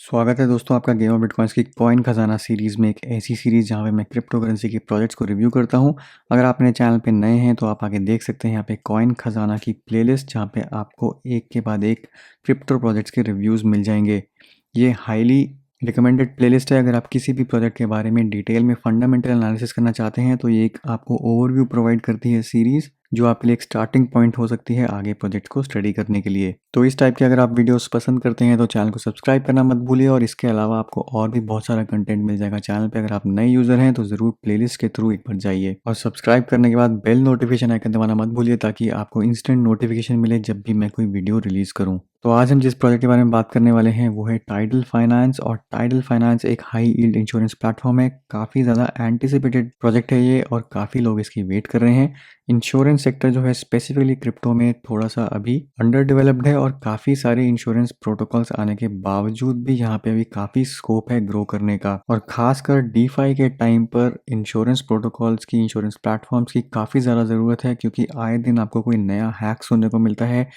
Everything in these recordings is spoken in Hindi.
स्वागत है दोस्तों आपका गेम ऑफ बिटकॉइंस की कॉइन खजाना सीरीज़ में। एक ऐसी सीरीज़ जहाँ पे मैं क्रिप्टो करेंसी के प्रोजेक्ट्स को रिव्यू करता हूँ। अगर आप मेरे चैनल पे नए हैं तो आप आगे देख सकते हैं यहाँ पे कॉइन खजाना की प्लेलिस्ट, जहाँ पे आपको एक के बाद एक क्रिप्टो प्रोजेक्ट्स के रिव्यूज़ मिल जाएंगे। ये हाईली रिकमेंडेड प्लेलिस्ट है। अगर आप किसी भी प्रोजेक्ट के बारे में डिटेल में फंडामेंटल एनालिसिस करना चाहते हैं तो ये एक आपको ओवरव्यू प्रोवाइड करती है सीरीज़, जो आपके लिए एक स्टार्टिंग पॉइंट हो सकती है आगे प्रोजेक्ट को स्टडी करने के लिए। तो इस टाइप के अगर आप वीडियोस पसंद करते हैं तो चैनल को सब्सक्राइब करना मत भूलिए, और इसके अलावा आपको और भी बहुत सारा कंटेंट मिल जाएगा चैनल पे। अगर आप नए यूज़र हैं तो ज़रूर प्लेलिस्ट के थ्रू एक बार जाइए, और सब्सक्राइब करने के बाद बेल नोटिफिकेशन आइकन दबाना मत भूलिए, ताकि आपको इंस्टेंट नोटिफिकेशन मिले जब भी मैं कोई वीडियो रिलीज़ करूँ। तो आज हम जिस प्रोजेक्ट के बारे में बात करने वाले हैं वो है टाइडल फाइनेंस। और टाइडल फाइनेंस एक हाई यील्ड इंश्योरेंस प्लेटफॉर्म है। काफ़ी ज़्यादा एंटिसिपेटेड प्रोजेक्ट है ये, और काफ़ी लोग इसकी वेट कर रहे हैं। इंश्योरेंस सेक्टर जो है स्पेसिफिकली क्रिप्टो में थोड़ा सा अभी अंडर डेवलप्ड है, और काफ़ी सारे इंश्योरेंस प्रोटोकॉल्स आने के बावजूद भी यहाँ पे अभी काफ़ी स्कोप है ग्रो करने का। और खासकर डीफाई के टाइम पर इंश्योरेंस प्रोटोकॉल्स की, इंश्योरेंस प्लेटफॉर्म्स की काफ़ी ज़्यादा ज़रूरत है, क्योंकि आए दिन आपको कोई नया हैक सुनने को मिलता है।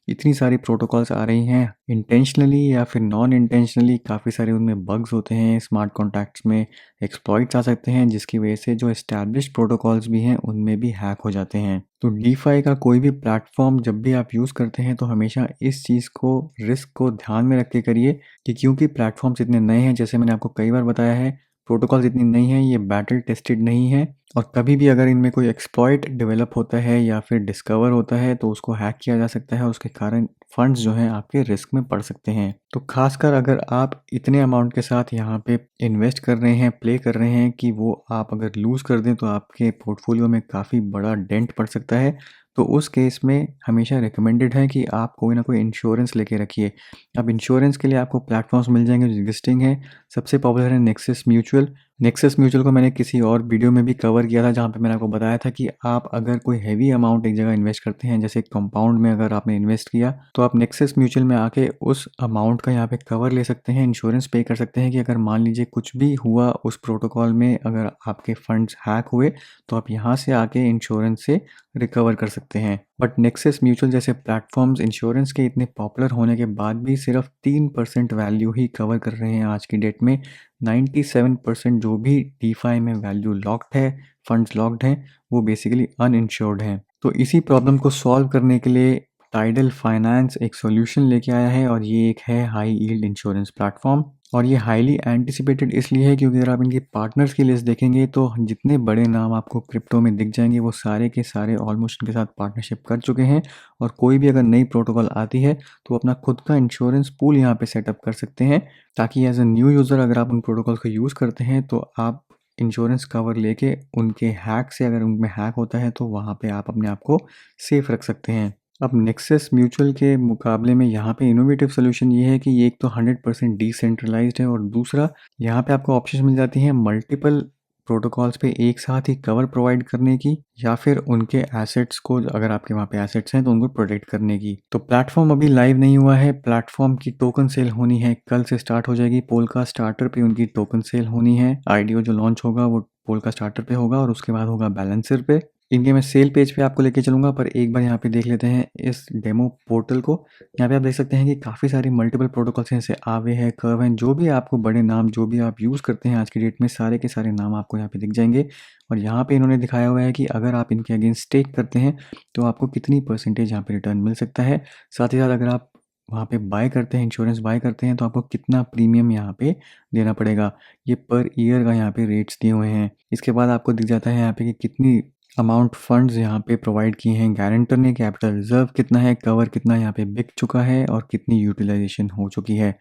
इतनी सारी प्रोटोकॉल्स आ रही हैं, इंटेंशनली या फिर नॉन इंटेंशनली काफ़ी सारे उनमें बग्स होते हैं, स्मार्ट कॉन्ट्रैक्ट्स में एक्सप्लॉइट्स आ सकते हैं, जिसकी वजह से जो एस्टैब्लिश्ड प्रोटोकॉल्स भी हैं उनमें भी हैक हो जाते हैं। तो डीफाई का कोई भी प्लेटफॉर्म जब भी आप यूज़ करते हैं तो हमेशा इस चीज़ को, रिस्क को ध्यान में रख के करिए, कि क्योंकि प्लेटफॉर्म्स इतने नए हैं, जैसे मैंने आपको कई बार बताया है, प्रोटोकॉल्स इतनी नई हैं, ये बैटल टेस्टेड नहीं है, और कभी भी अगर इनमें कोई एक्सप्लॉइट डेवलप होता है या फिर डिस्कवर होता है तो उसको हैक किया जा सकता है, और उसके कारण फंड्स जो हैं आपके रिस्क में पड़ सकते हैं। तो खासकर अगर आप इतने अमाउंट के साथ यहाँ पे इन्वेस्ट कर रहे हैं, प्ले कर रहे हैं, कि वो आप अगर लूज़ कर दें तो आपके पोर्टफोलियो में काफ़ी बड़ा डेंट पड़ सकता है। तो उस केस में हमेशा रिकमेंडेड है कि आप कोई ना कोई इंश्योरेंस लेके रखिए। अब इंश्योरेंस के लिए आपको प्लेटफॉर्म्स मिल जाएंगे जो एग्जिस्टिंग है। सबसे पॉपुलर है नेक्सस म्यूचुअल। नेक्सस म्यूचुअल को मैंने किसी और वीडियो में भी कवर किया था, जहाँ पे मैंने आपको बताया था कि आप अगर कोई हैवी अमाउंट एक जगह इन्वेस्ट करते हैं, जैसे कंपाउंड में अगर आपने इन्वेस्ट किया, तो आप नेक्सस म्यूचुअल में आके उस अमाउंट का यहाँ पे कवर ले सकते हैं, इंश्योरेंस पे कर सकते हैं, कि अगर मान लीजिए कुछ भी हुआ उस प्रोटोकॉल में, अगर आपके फंड्स हैक हुए, तो आप यहाँ से आके इंश्योरेंस से रिकवर कर सकते हैं। बट नेक्सस म्यूचुअल जैसे प्लेटफॉर्म्स इंश्योरेंस के इतने पॉपुलर होने के बाद भी सिर्फ 3% वैल्यू ही कवर कर रहे हैं आज की डेट में। 97% जो भी डीफाई में वैल्यू लॉक्ड है, फंड्स लॉक्ड हैं, वो बेसिकली अनइंश्योर्ड हैं। तो इसी प्रॉब्लम को सॉल्व करने के लिए टाइडल फाइनेंस एक सॉल्यूशन लेके आया है, और ये एक है हाई यील्ड इंश्योरेंस प्लेटफॉर्म। और ये हाईली एंटिसिपेटेड इसलिए है क्योंकि अगर आप इनकी पार्टनर्स की लिस्ट देखेंगे तो जितने बड़े नाम आपको क्रिप्टो में दिख जाएंगे वो सारे के सारे ऑलमोस्ट इनके साथ पार्टनरशिप कर चुके हैं। और कोई भी अगर नई प्रोटोकॉल आती है तो वो अपना खुद का इंश्योरेंस पूल यहाँ पे सेटअप कर सकते हैं, ताकि एज अ न्यू यूज़र अगर आप उन प्रोटोकॉल्स को यूज़ करते हैं तो आप इंश्योरेंस कवर लेके उनके हैक से, अगर उनमें हैक होता है तो वहाँ पे आप अपने आप को सेफ रख सकते हैं। अब नेक्सस म्यूचुअल के मुकाबले में यहाँ पे इनोवेटिव सोल्यूशन ये है कि ये एक तो 100% डिसेंट्रलाइज्ड है, और दूसरा यहाँ पे आपको ऑप्शन मिल जाती हैं मल्टीपल प्रोटोकॉल्स पे एक साथ ही कवर प्रोवाइड करने की, या फिर उनके एसेट्स को, अगर आपके वहाँ पे एसेट्स हैं तो उनको प्रोटेक्ट करने की। तो प्लेटफॉर्म अभी लाइव नहीं हुआ है, प्लेटफॉर्म की टोकन सेल होनी है, कल से स्टार्ट हो जाएगी। पोलका स्टार्टर पे उनकी टोकन सेल होनी है। आईडीओ जो लॉन्च होगा वो पोलका स्टार्टर पे होगा, और उसके बाद होगा बैलेंसर पे। इनके मैं सेल पेज पे आपको लेके चलूँगा, पर एक बार यहाँ पे देख लेते हैं इस डेमो पोर्टल को। यहाँ पे आप देख सकते हैं कि काफ़ी सारी मल्टीपल प्रोटोकॉल्स हैं, जैसे आवे है, कर्व है, जो भी आपको बड़े नाम, जो भी आप यूज़ करते हैं आज की डेट में, सारे के सारे नाम आपको यहाँ पे दिख जाएंगे। और यहाँ पे इन्होंने दिखाया हुआ है कि अगर आप इनके अगेंस्ट स्टेक करते हैं तो आपको कितनी परसेंटेज यहाँ पे रिटर्न मिल सकता है। साथ ही साथ अगर आप वहाँ पे बाय करते हैं, इंश्योरेंस बाय करते हैं, तो आपको कितना प्रीमियम यहाँ पे देना पड़ेगा। ये पर ईयर का यहाँ पे रेट्स दिए हुए हैं। इसके बाद आपको दिख जाता है यहाँ पे कि कितनी अमाउंट फंड्स यहाँ पे प्रोवाइड किए हैं गारंटर ने, कैपिटल रिजर्व कितना है, कवर कितना यहाँ पे बिक चुका है, और कितनी यूटिलाइजेशन हो चुकी है।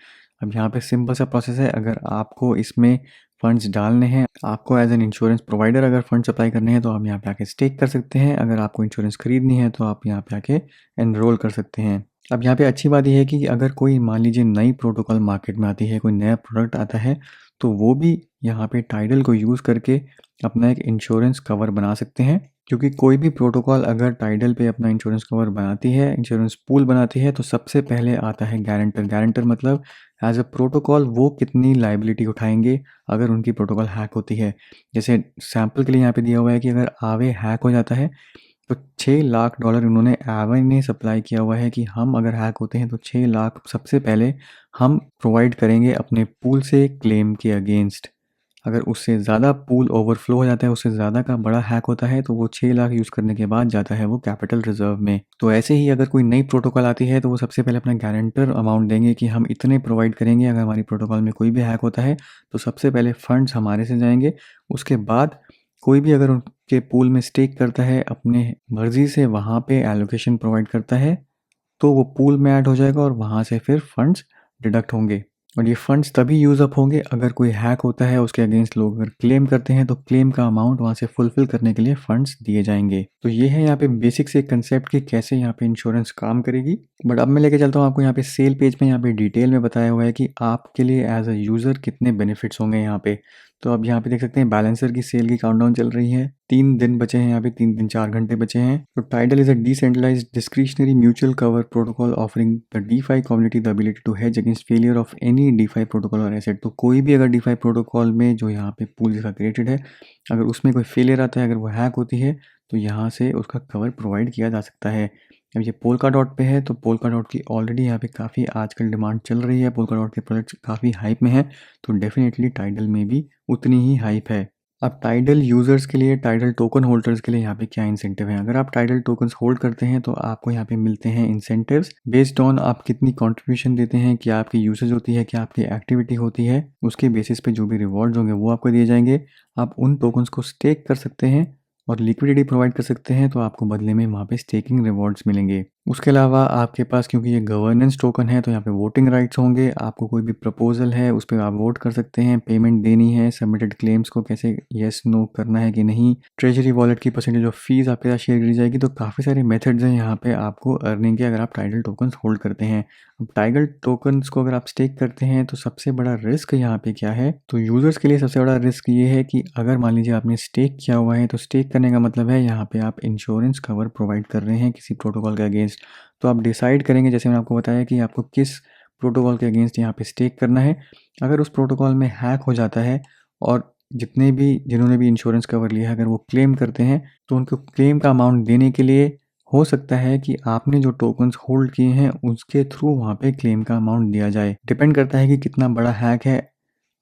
अब यहाँ पे सिंपल सा प्रोसेस है। अगर आपको इसमें फंड्स डालने हैं, आपको एज एन इंश्योरेंस प्रोवाइडर अगर फंड्स अप्लाई करने हैं, तो आप यहाँ पे आके स्टेक कर सकते हैं। अगर आपको इंश्योरेंस खरीदनी है तो आप यहाँ पे आके एनरोल कर सकते हैं। अब यहाँ पे अच्छी बात यह है कि अगर कोई मान लीजिए नई प्रोटोकॉल मार्केट में आती है, कोई नया प्रोडक्ट आता है, तो वो भी यहाँ पे टाइडल को यूज़ करके अपना एक इंश्योरेंस कवर बना सकते हैं। क्योंकि कोई भी प्रोटोकॉल अगर टाइडल पे अपना इंश्योरेंस कवर बनाती है, इंश्योरेंस पूल बनाती है, तो सबसे पहले आता है गारंटर। गारंटर मतलब एज अ प्रोटोकॉल वो कितनी लाइबिलिटी उठाएंगे अगर उनकी प्रोटोकॉल हैक होती है। जैसे सैम्पल के लिए यहाँ पे दिया हुआ है कि अगर आवे हैक हो जाता है तो $6 लाख उन्होंने एवन ने सप्लाई किया हुआ है कि हम अगर हैक होते हैं तो 6 लाख सबसे पहले हम प्रोवाइड करेंगे अपने पूल से क्लेम के अगेंस्ट। अगर उससे ज़्यादा पूल ओवरफ्लो हो जाता है, उससे ज़्यादा का बड़ा हैक होता है, तो वो 6 लाख यूज़ करने के बाद जाता है वो कैपिटल रिज़र्व में। तो ऐसे ही अगर कोई नई प्रोटोकॉल आती है तो वो सबसे पहले अपना गारंटर अमाउंट देंगे कि हम इतने प्रोवाइड करेंगे, अगर हमारी प्रोटोकॉल में कोई भी हैक होता है तो सबसे पहले फंड्स हमारे से जाएंगे। उसके बाद कोई भी अगर उनके पूल में स्टेक करता है, अपने मर्ज़ी से वहाँ पे एलोकेशन प्रोवाइड करता है, तो वो पूल में ऐड हो जाएगा और वहाँ से फिर फंड्स डिडक्ट होंगे। और ये फंड्स तभी यूज़ अप होंगे अगर कोई हैक होता है, उसके अगेंस्ट लोग अगर क्लेम करते हैं तो क्लेम का अमाउंट वहाँ से फुलफिल करने के लिए फंड्स दिए जाएंगे। तो ये है यहाँ पे बेसिक से कंसेप्ट कि कैसे यहाँ पे इंश्योरेंस काम करेगी। बट अब मैं लेके चलता हूँ आपको यहाँ पे सेल पेज में, यहाँ पे डिटेल में बताया हुआ है कि आपके लिए एज अ यूज़र कितने बेनिफिट्स होंगे यहाँ पे। तो अब यहाँ पे देख सकते हैं बैलेंसर की सेल की काउंटडाउन चल रही है, 3 दिन बचे हैं, यहाँ पे 3 दिन 4 घंटे बचे हैं। तो Tidal is a decentralised discretionary mutual cover protocol offering the DeFi community the ability to hedge against failure of any DeFi protocol और एसेट। तो कोई भी अगर DeFi प्रोटोकॉल में जो यहाँ पे पूल जैसा क्रिएटेड है, अगर उसमें कोई फेलियर आता है, अगर वो हैक होती है, तो यहाँ से उसका कवर प्रोवाइड किया जा सकता है। अब ये पोल्का डॉट पे है, तो पोल्का डॉट की ऑलरेडी यहाँ पे काफ़ी आजकल डिमांड चल रही है, पोल्का डॉट के प्रोजेक्ट्स काफ़ी हाइप में है, तो डेफिनेटली टाइडल में भी उतनी ही हाइप है। अब टाइडल यूज़र्स के लिए, टाइडल टोकन होल्डर्स के लिए यहाँ पे क्या इंसेंटिव है? अगर आप टाइडल टोकन्स होल्ड करते हैं तो आपको यहाँ पे मिलते हैं इंसेंटिव्स बेस्ड ऑन आप कितनी कंट्रीब्यूशन देते हैं, क्या आपकी यूसेज होती है, क्या आपकी एक्टिविटी होती है, उसके बेसिस पे जो भी रिवॉर्ड्स होंगे वो आपको दिए जाएंगे। आप उन टोकन्स को स्टेक कर सकते हैं और लिक्विडिटी प्रोवाइड कर सकते हैं, तो आपको बदले में वहाँ पे स्टेकिंग रिवॉर्ड्स मिलेंगे। उसके अलावा आपके पास, क्योंकि ये गवर्नेंस टोकन है, तो यहाँ पे वोटिंग राइट्स होंगे। आपको कोई भी प्रपोजल है उस पर आप वोट कर सकते हैं, पेमेंट देनी है, सबमिटेड क्लेम्स को कैसे येस नो करना है कि नहीं, ट्रेजरी वॉलेट की परसेंटेज ऑफ फीस आपके साथ शेयर करी जाएगी। तो काफ़ी सारे मेथड्स हैं यहाँ पे आपको अर्निंग के, अगर आप टाइडल टोकन्स होल्ड करते हैं। अब टाइडल टोकन्स को अगर आप स्टेक करते हैं तो सबसे बड़ा रिस्क यहाँ पे क्या है? तो यूज़र्स के लिए सबसे बड़ा रिस्क ये है कि अगर मान लीजिए आपने स्टेक किया हुआ है, तो स्टेक करने का मतलब है यहाँ पे आप इंश्योरेंस कवर प्रोवाइड कर रहे हैं किसी प्रोटोकॉल के अगेंस्ट। तो आप डिसाइड करेंगे, जैसे मैंने आपको बताया, कि आपको किस प्रोटोकॉल के अगेंस्ट यहाँ पे स्टेक करना है। अगर उस प्रोटोकॉल में हैक हो जाता है और जिन्होंने भी इंश्योरेंस कवर लिया है, अगर वो क्लेम करते हैं, तो उनको क्लेम का अमाउंट देने के लिए हो सकता है कि आपने जो टोकन्स होल्ड किए हैं उसके थ्रू वहाँ पे क्लेम का अमाउंट दिया जाए। डिपेंड करता है कि कितना बड़ा हैक है।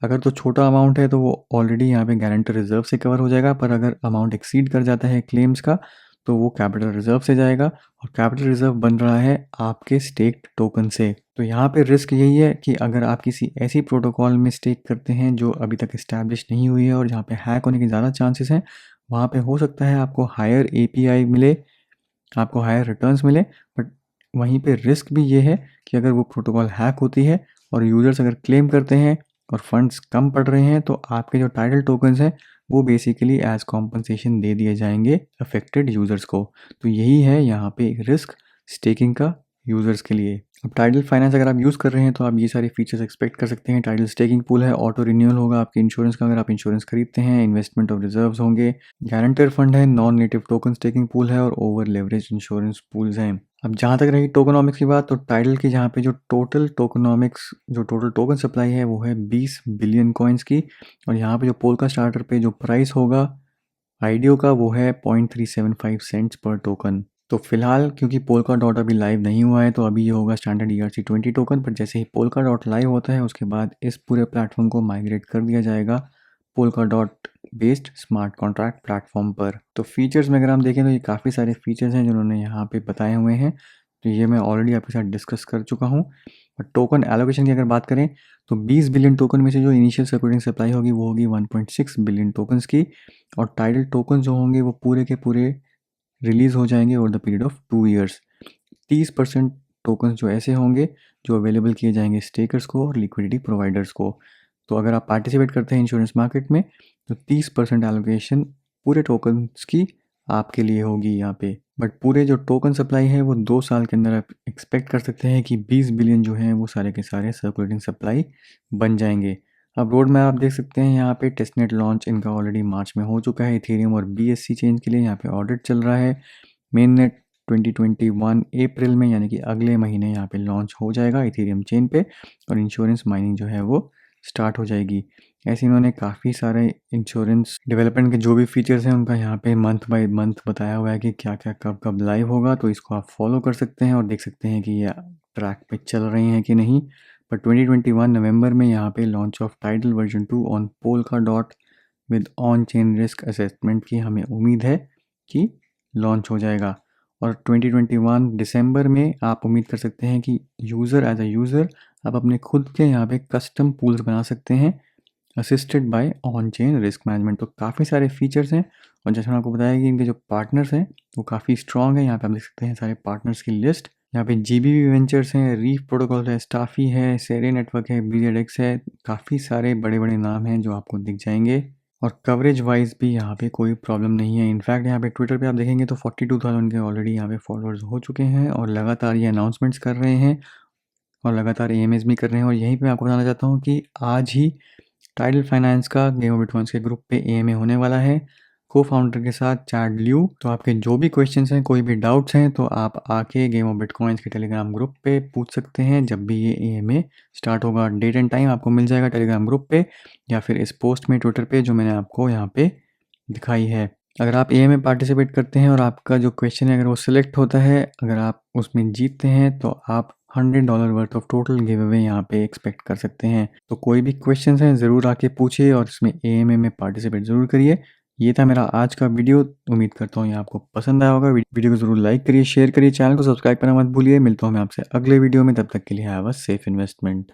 अगर तो छोटा अमाउंट है तो वो ऑलरेडी यहाँ पे गारंटर रिजर्व से कवर हो जाएगा, पर अगर अमाउंट एक्सीड कर जाता है क्लेम्स का, तो वो कैपिटल रिजर्व से जाएगा, और कैपिटल रिजर्व बन रहा है आपके स्टेक्ड टोकन से। तो यहाँ पे रिस्क यही है कि अगर आप किसी ऐसी प्रोटोकॉल में स्टेक करते हैं जो अभी तक इस्टेब्लिश नहीं हुई है और जहाँ पे हैक होने के ज़्यादा चांसेस हैं, वहाँ पे हो सकता है आपको हायर API मिले, आपको हायर रिटर्न्स मिले, बट वहीं पे रिस्क भी ये है कि अगर वो प्रोटोकॉल हैक होती है और यूज़र्स अगर क्लेम करते हैं और फंड्स कम पड़ रहे हैं, तो आपके जो टाइटल टोकन्स हैं वो बेसिकली एज कॉम्पनसेशन दे दिए जाएंगे अफेक्टेड यूज़र्स को। तो यही है यहाँ पे रिस्क स्टेकिंग का यूज़र्स के लिए। अब टाइडल फाइनेंस अगर आप यूज़ कर रहे हैं तो आप ये सारे फीचर्स एक्सपेक्ट कर सकते हैं। टाइडल स्टेकिंग पूल है, ऑटो रिन्यूअल होगा आपके इंश्योरेंस का अगर आप इंश्योरेंस खरीदते हैं, इन्वेस्टमेंट ऑफ रिजर्व्स होंगे, गारंटर फंड है, non native token staking pool है, और ओवर लेवरेज इंश्योरेंस पूल्स हैं। अब जहाँ तक रही टोकनॉमिक्स की बात, तो टाइडल की जहाँ पे जो टोटल टोकन सप्लाई है वो है 20 बिलियन कॉइन्स की, और यहाँ पे जो पोल्का स्टार्टर पे जो प्राइस होगा आईडीओ का वो है 0.375 सेंट्स पर टोकन। तो फिलहाल क्योंकि पोल्का डॉट अभी लाइव नहीं हुआ है, तो अभी ये होगा स्टैंडर्ड ERC-20 टोकन, पर जैसे ही पोल्का डॉट लाइव होता है उसके बाद इस पूरे प्लेटफॉर्म को माइग्रेट कर दिया जाएगा polka dot based smart contract platform पर। तो फीचर्स में अगर हम देखें तो ये काफ़ी सारे फीचर्स हैं जिन्होंने यहाँ पे बताए हुए हैं, तो ये मैं ऑलरेडी आपके साथ डिस्कस कर चुका हूँ। और टोकन एलोकेशन की अगर बात करें तो 20 बिलियन टोकन में से जो इनिशियल सर्कुलेटिंग सप्लाई होगी वो होगी 1.6 बिलियन टोकन्स की, और टाइडल टोकन जो होंगे वो पूरे के पूरे रिलीज़ हो जाएंगे over the period of 2 years. 30% tokens जो ऐसे होंगे जो अवेलेबल किए जाएंगे स्टेकर्स को और लिक्विडिटी प्रोवाइडर्स को। तो अगर आप पार्टिसिपेट करते हैं इंश्योरेंस मार्केट में, तो 30% एलोकेशन पूरे टोकन्स की आपके लिए होगी यहाँ पे। बट पूरे जो टोकन सप्लाई है वो 2 साल के अंदर आप एक्सपेक्ट कर सकते हैं कि 20 बिलियन जो हैं वो सारे के सारे सर्कुलेटिंग सप्लाई बन जाएंगे। अब रोड मैप आप देख सकते हैं यहाँ पे, टेस्टनेट लॉन्च इनका ऑलरेडी मार्च में हो चुका है इथेरियम और BSC चेंज के लिए। यहाँ पे ऑडिट चल रहा है। मेन नेट 2021 अप्रैल में, यानी कि अगले महीने यहाँ पे लॉन्च हो जाएगा इथेरियम चेन पे, और इंश्योरेंस माइनिंग जो है वो स्टार्ट हो जाएगी। ऐसे इन्होंने काफ़ी सारे इंश्योरेंस डेवलपमेंट के जो भी फीचर्स हैं उनका यहाँ पे मंथ बाय मंथ बताया हुआ है कि क्या क्या कब कब लाइव होगा, तो इसको आप फॉलो कर सकते हैं और देख सकते हैं कि ये ट्रैक पे चल रही हैं कि नहीं। पर 2021 नवंबर में यहाँ पे launch of tidal version 2 on Polkadot with on chain risk assessment की हमें उम्मीद है कि लॉन्च हो जाएगा। और 2021 दिसंबर में आप उम्मीद कर सकते हैं कि यूज़र एज अ यूज़र आप अपने खुद के यहाँ पे कस्टम पूल्स बना सकते हैं assisted by on chain risk management. तो काफ़ी सारे फीचर्स हैं और जैसे मैंने आपको बताया कि इनके जो पार्टनर्स हैं वो काफ़ी स्ट्रॉन्ग है। यहाँ पे आप देख सकते हैं सारे पार्टनर्स की लिस्ट। यहाँ पे GBV वेंचर्स हैं, रीफ प्रोटोकॉल है, स्टाफी है, सेरे नेटवर्क है, BZX है। काफ़ी सारे बड़े बड़े नाम हैं जो आपको दिख जाएंगे और कवरेज वाइज भी यहाँ पे कोई प्रॉब्लम नहीं है। इनफैक्ट यहाँ पे ट्विटर पे आप देखेंगे तो 42,000 के ऑलरेडी यहाँ पे फॉलोअर्स हो चुके हैं और लगातार ये अनाउंसमेंट्स कर रहे हैं और लगातार AMAs भी कर रहे हैं। और यहीं पे आपको बताना चाहता हूँ कि आज ही टाइडल फाइनेंस का गेम ऑफ बिटकॉइंस के ग्रुप पे AMA होने वाला है को फाउंडर के साथ चैड ल्यू। तो आपके जो भी क्वेश्चंस हैं, कोई भी डाउट्स हैं, तो आप आके गेम ऑफ बिटकॉइंस के टेलीग्राम ग्रुप पे पूछ सकते हैं जब भी ये AMA स्टार्ट होगा। डेट एंड टाइम आपको मिल जाएगा टेलीग्राम ग्रुप पे या फिर इस पोस्ट में ट्विटर पे जो मैंने आपको यहाँ पे दिखाई है। अगर आप AMA पार्टिसिपेट करते हैं और आपका जो क्वेश्चन है अगर वो सिलेक्ट होता है, अगर आप उसमें जीतते हैं तो आप $100 worth of total give away यहाँ पे एक्सपेक्ट कर सकते हैं। तो कोई भी क्वेश्चंस हैं ज़रूर आके पूछिए और इसमें AMA में पार्टिसिपेट ज़रूर करिए। ये था मेरा आज का वीडियो। उम्मीद करता हूँ ये आपको पसंद आया होगा। वीडियो को ज़रूर लाइक करिए, शेयर करिए, चैनल को सब्सक्राइब करना मत भूलिए। मिलता हूँ मैं आपसे अगले वीडियो में, तब तक के लिए हैव अ सेफ इन्वेस्टमेंट।